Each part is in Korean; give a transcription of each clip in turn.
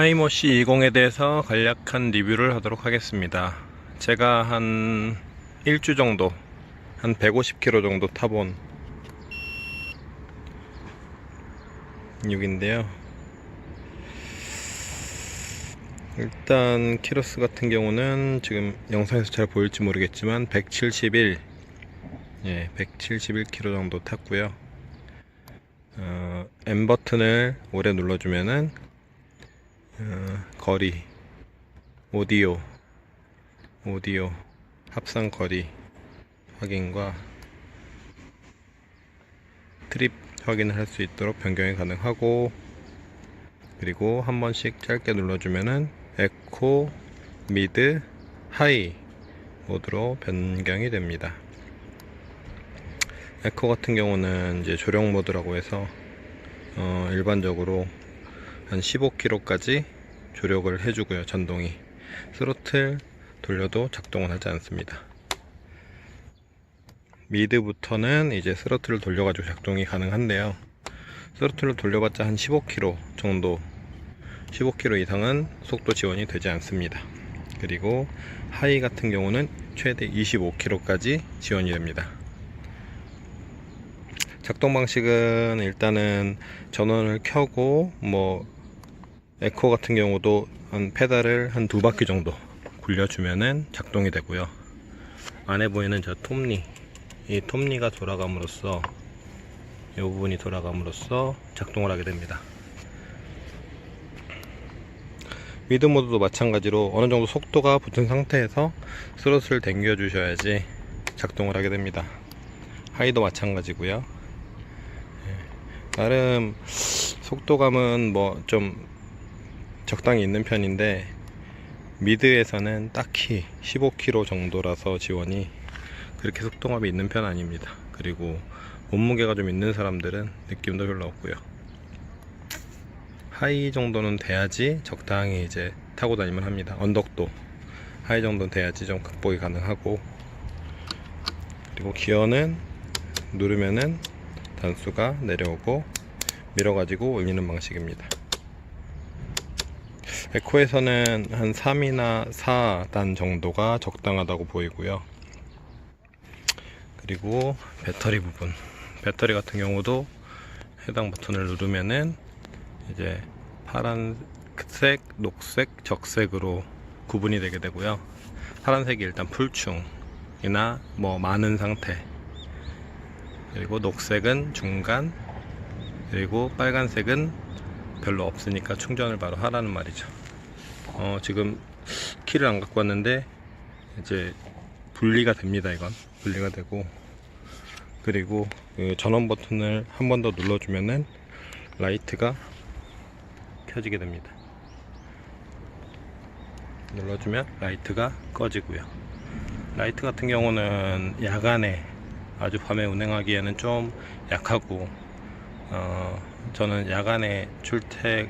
타이머C 20에 대해서 간략한 리뷰를 하도록 하겠습니다. 제가 한 일주 정도, 한 150km 정도 타본 6인데요. 일단 키로수 같은 경우는 지금 영상에서 잘 보일지 모르겠지만 171 171km 정도 탔고요. M 버튼을 오래 눌러주면은 거리, 오디오 합산 거리 확인과 트립 확인을 할 수 있도록 변경이 가능하고, 그리고 한 번씩 짧게 눌러주면은 에코, 미드, 하이 모드로 변경이 됩니다. 에코 같은 경우는 이제 조력 모드라고 해서 일반적으로 한 15km까지 조력을 해주고요. 전동이 스로틀 돌려도 작동을 하지 않습니다. 미드부터는 이제 스로틀을 돌려가지고 작동이 가능한데요. 스로틀을 돌려봤자 한 15km 정도, 15km 이상은 속도 지원이 되지 않습니다. 그리고 하이 같은 경우는 최대 25km까지 지원이 됩니다. 작동 방식은 일단은 전원을 켜고, 에코 같은 경우도 한 페달을 한 2바퀴 정도 굴려주면은 작동이 되고요. 안에 보이는 저 톱니, 이 톱니가 돌아감으로써, 이 부분이 돌아감으로써 작동을 하게 됩니다. 미드 모드도 마찬가지로 어느 정도 속도가 붙은 상태에서 스로틀을 당겨 주셔야지 작동을 하게 됩니다. 하이도 마찬가지고요. 나름 속도감은 좀 적당히 있는 편인데, 미드에서는 딱히 15km 정도라서 지원이 그렇게 속도감이 있는 편 아닙니다. 그리고 몸무게가 좀 있는 사람들은 느낌도 별로 없고요. 하이 정도는 돼야지 적당히 이제 타고 다니면 합니다. 언덕도 하이 정도는 돼야지 좀 극복이 가능하고, 그리고 기어는 누르면은 단수가 내려오고 밀어가지고 올리는 방식입니다. 에코에서는 한 3이나 4단 정도가 적당하다고 보이고요. 그리고 배터리 부분, 배터리 같은 경우도 해당 버튼을 누르면은 이제 파란색, 녹색, 적색으로 구분이 되게 되고요. 파란색이 일단 풀충이나 많은 상태, 그리고 녹색은 중간, 그리고 빨간색은 별로 없으니까 충전을 바로 하라는 말이죠. 지금 키를 안 갖고 왔는데 이제 분리가 됩니다. 이건 분리가 되고, 그리고 그 전원 버튼을 한 번 더 눌러주면은 라이트가 켜지게 됩니다. 눌러주면 라이트가 꺼지고요. 라이트 같은 경우는 야간에, 아주 밤에 운행하기에는 좀 약하고, 저는 야간에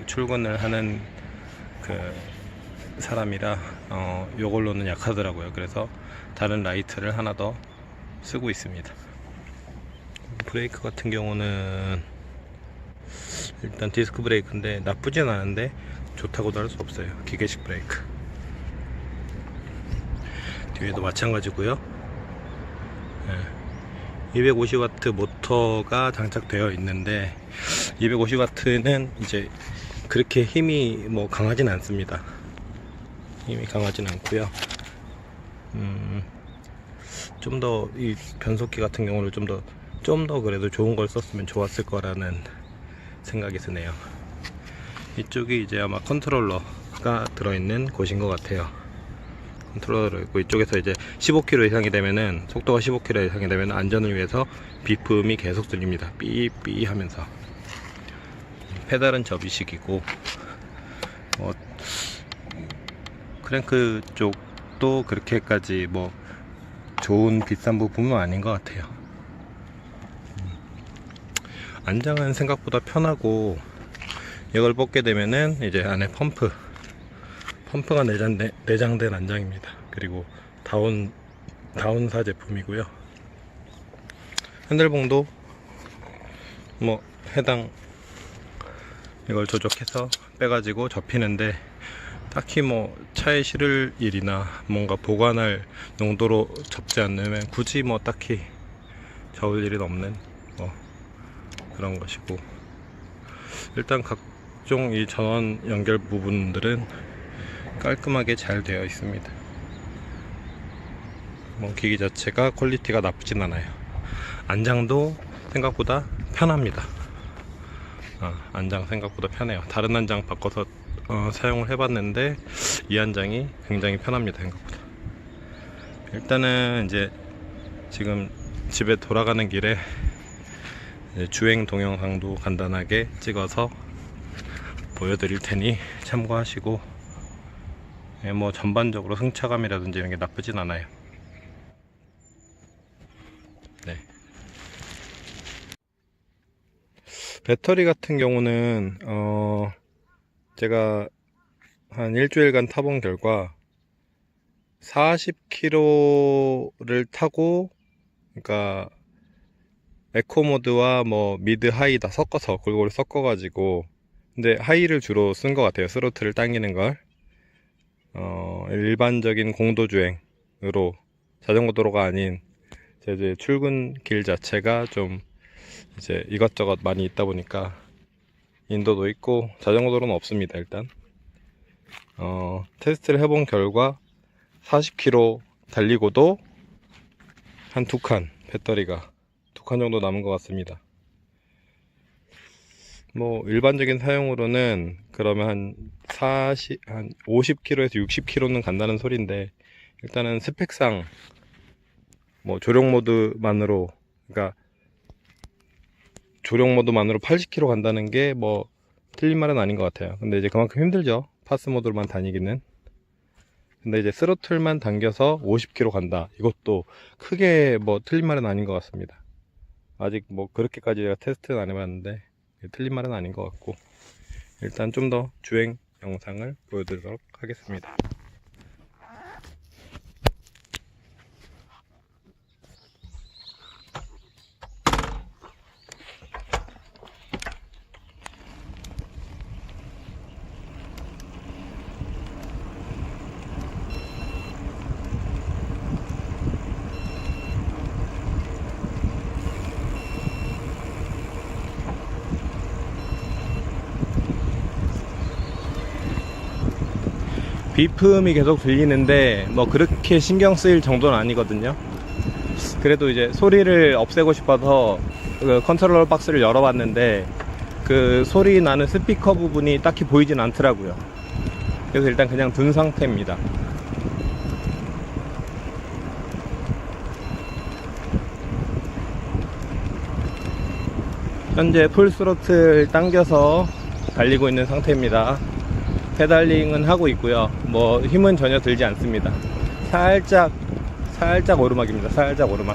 출근을 하는 그 사람이라 요걸로는 약하더라고요. 그래서 다른 라이트를 하나 더 쓰고 있습니다. 브레이크 같은 경우는 일단 디스크 브레이크인데 나쁘진 않은데 좋다고도 할 수 없어요. 기계식 브레이크. 뒤에도 마찬가지고요. 250W 모터가 장착되어 있는데 250W는 이제 그렇게 힘이 강하진 않습니다. 힘이 강하진 않고요. 좀 더 이 변속기 같은 경우는 좀 더 그래도 좋은 걸 썼으면 좋았을 거라는 생각이 드네요. 이쪽이 이제 아마 컨트롤러가 들어있는 곳인 것 같아요. 컨트롤러로 있고, 이쪽에서 이제 15km 이상이 되면은, 속도가 15km 이상이 되면 안전을 위해서 비품이 계속 들립니다. 삐삐 하면서. 페달은 접이식이고, 크랭크 쪽도 그렇게까지 좋은 비싼 부품은 아닌 것 같아요. 안장은 생각보다 편하고, 이걸 뽑게 되면은 이제 안에 펌프가 내장된 안장입니다. 그리고 다운사 제품이고요. 핸들봉도 해당 이걸 조작해서 빼가지고 접히는데 딱히 뭐 차에 실을 일이나 뭔가 보관할 용도로 접지 않으면 굳이 뭐 딱히 접을 일은 없는 뭐 그런 것이고, 일단 각종 이 전원 연결 부분들은 깔끔하게 잘 되어 있습니다. 뭐 기기 자체가 퀄리티가 나쁘진 않아요. 안장도 생각보다 편합니다. 안장 생각보다 편해요. 다른 안장 바꿔서 사용을 해봤는데 이 안장이 굉장히 편합니다. 생각보다. 일단은 이제 지금 집에 돌아가는 길에 주행 동영상도 간단하게 찍어서 보여드릴 테니 참고하시고, 뭐 전반적으로 승차감이라든지 이런 게 나쁘진 않아요. 네. 배터리 같은 경우는 제가 한 일주일간 타본 결과 40km를 타고, 그러니까 에코 모드와 뭐 미드 하이 다 섞어서 골고루 섞어가지고, 근데 하이를 주로 쓴 것 같아요. 스로틀을 당기는 걸. 일반적인 공도 주행으로, 자전거 도로가 아닌 제 출근길 자체가 좀 이제 이것저것 많이 있다 보니까 인도도 있고 자전거 도로는 없습니다. 일단 테스트를 해본 결과 40km 달리고도 한 2칸, 배터리가 2칸 정도 남은 것 같습니다. 뭐 일반적인 사용으로는 그러면 한 50km에서 60km는 간다는 소린데, 일단은 스펙상 뭐 조력 모드만으로, 그러니까 조력 모드만으로 80km 간다는 게 뭐 틀린 말은 아닌 것 같아요. 근데 이제 그만큼 힘들죠, 파스 모드로만 다니기는. 근데 이제 스로틀만 당겨서 50km 간다, 이것도 크게 뭐 틀린 말은 아닌 것 같습니다. 아직 뭐 그렇게까지 제가 테스트는 안 해봤는데 틀린 말은 아닌 것 같고, 일단 좀 더 주행 영상을 보여드리도록 하겠습니다. 비품이 계속 들리는데 뭐 그렇게 신경 쓰일 정도는 아니거든요. 그래도 이제 소리를 없애고 싶어서 그 컨트롤러 박스를 열어봤는데 그 소리 나는 스피커 부분이 딱히 보이진 않더라고요. 그래서 일단 그냥 둔 상태입니다. 현재 풀 스로틀 당겨서 달리고 있는 상태입니다. 페달링은 하고 있고요. 뭐 힘은 전혀 들지 않습니다. 살짝 오르막입니다. 살짝 오르막.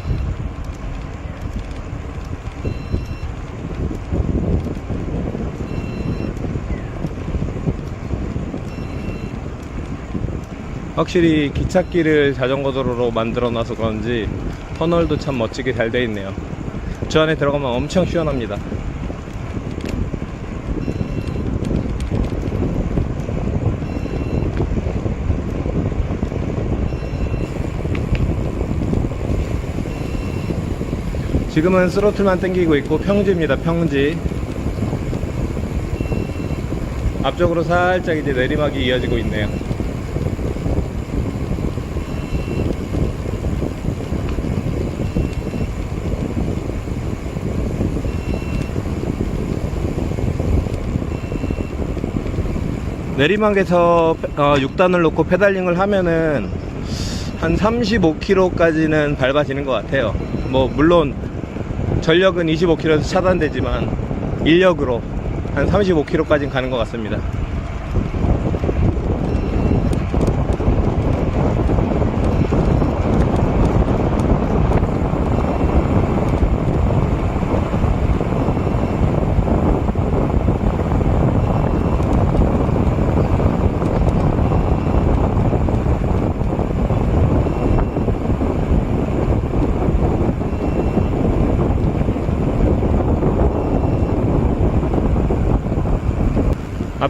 확실히 기찻길을 자전거 도로로 만들어 놔서 그런지 터널도 참 멋지게 잘 되어 있네요. 저 안에 들어가면 엄청 시원합니다. 지금은 스로틀만 당기고 있고 평지입니다. 평지. 앞쪽으로 살짝 이제 내리막이 이어지고 있네요. 내리막에서 6단을 놓고 페달링을 하면은 한 35km까지는 밟아지는 것 같아요. 뭐 물론 전력은 25km에서 차단되지만 인력으로 한 35km까지는 가는 것 같습니다.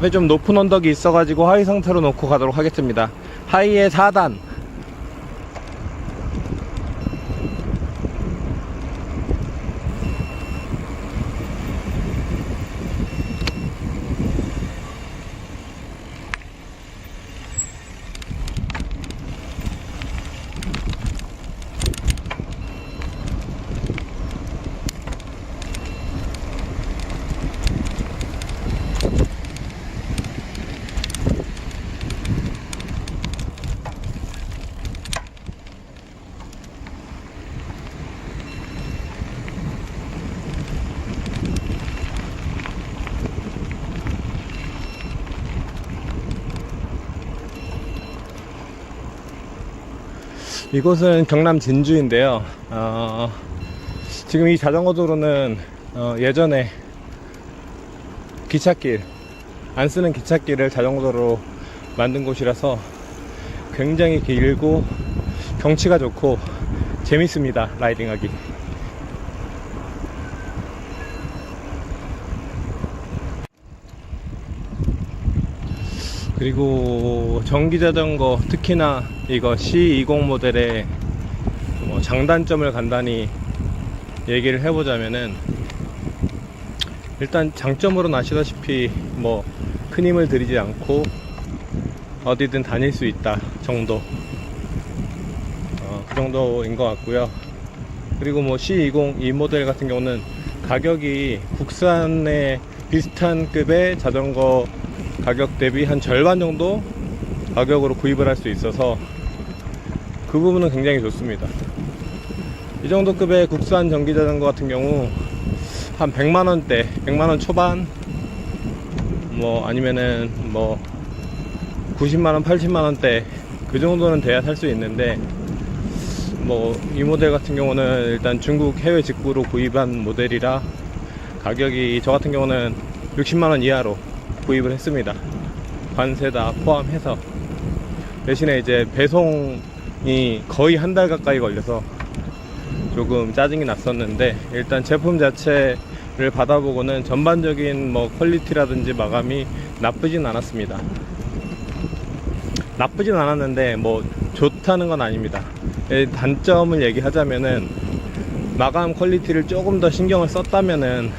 앞에 좀 높은 언덕이 있어가지고 하이 상태로 놓고 가도록 하겠습니다. 하이의 4단. 이곳은 경남 진주인데요. 지금 이 자전거 도로는 예전에 기찻길, 안 쓰는 기찻길을 자전거 도로로 만든 곳이라서 굉장히 길고 경치가 좋고 재밌습니다, 라이딩하기. 그리고 전기자전거, 특히나 이거 C20 모델의 장단점을 간단히 얘기를 해보자면은, 일단 장점으로는 아시다시피 큰 힘을 들이지 않고 어디든 다닐 수 있다 정도, 그 정도인 것 같고요. 그리고 C20 이 모델 같은 경우는 가격이 국산의 비슷한 급의 자전거 가격 대비 한 절반 정도 가격으로 구입을 할 수 있어서 그 부분은 굉장히 좋습니다. 이 정도 급의 국산 전기자전거 같은 경우 한 100만원대, 100만원 초반, 아니면은 90만원, 80만원대 그 정도는 돼야 살 수 있는데, 이 모델 같은 경우는 일단 중국 해외 직구로 구입한 모델이라 가격이 저 같은 경우는 60만원 이하로 구입을 했습니다. 관세 다 포함해서. 대신에 이제 배송이 거의 한 달 가까이 걸려서 조금 짜증이 났었는데, 일단 제품 자체를 받아보고는 전반적인 퀄리티라든지 마감이 나쁘진 않았습니다. 나쁘진 않았는데 좋다는 건 아닙니다. 단점을 얘기하자면은, 마감 퀄리티를 조금 더 신경을 썼다면은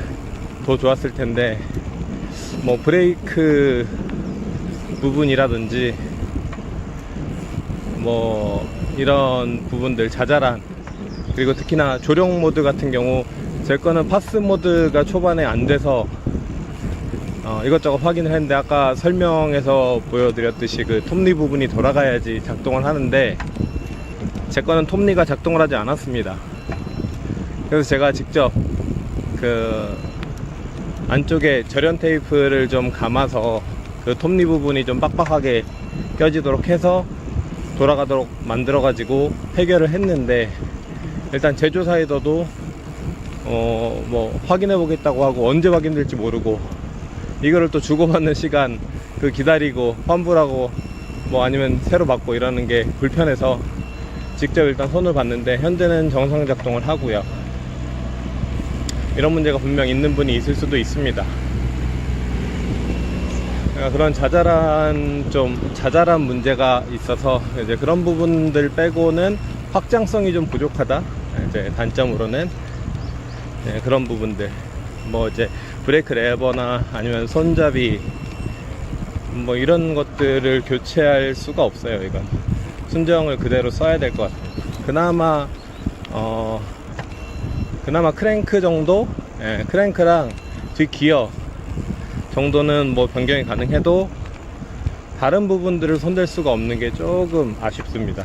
더 좋았을 텐데, 브레이크 부분이라든지 이런 부분들, 자잘한, 그리고 특히나 조령 모드 같은 경우 제 거는 파스 모드가 초반에 안 돼서 이것저것 확인을 했는데, 아까 설명에서 보여드렸듯이 그 톱니 부분이 돌아가야지 작동을 하는데 제 거는 톱니가 작동을 하지 않았습니다. 그래서 제가 직접 안쪽에 절연 테이프를 좀 감아서 그 톱니 부분이 좀 빡빡하게 껴지도록 해서 돌아가도록 만들어 가지고 해결을 했는데, 일단 제조사에서도 확인해 보겠다고 하고 언제 확인될지 모르고, 이거를 또 주고받는 시간 기다리고 환불하고 아니면 새로 받고 이러는 게 불편해서 직접 일단 손을 봤는데, 현재는 정상 작동을 하고요. 이런 문제가 분명 있는 분이 있을 수도 있습니다. 그런 자잘한 문제가 있어서 이제 그런 부분들 빼고는 확장성이 좀 부족하다, 이제 단점으로는 그런 부분들, 이제 브레이크 레버나 아니면 손잡이 이런 것들을 교체할 수가 없어요. 이건 순정을 그대로 써야 될 것 같아요. 그나마 크랭크 정도, 크랭크랑 뒷기어 정도는 변경이 가능해도 다른 부분들을 손댈 수가 없는 게 조금 아쉽습니다.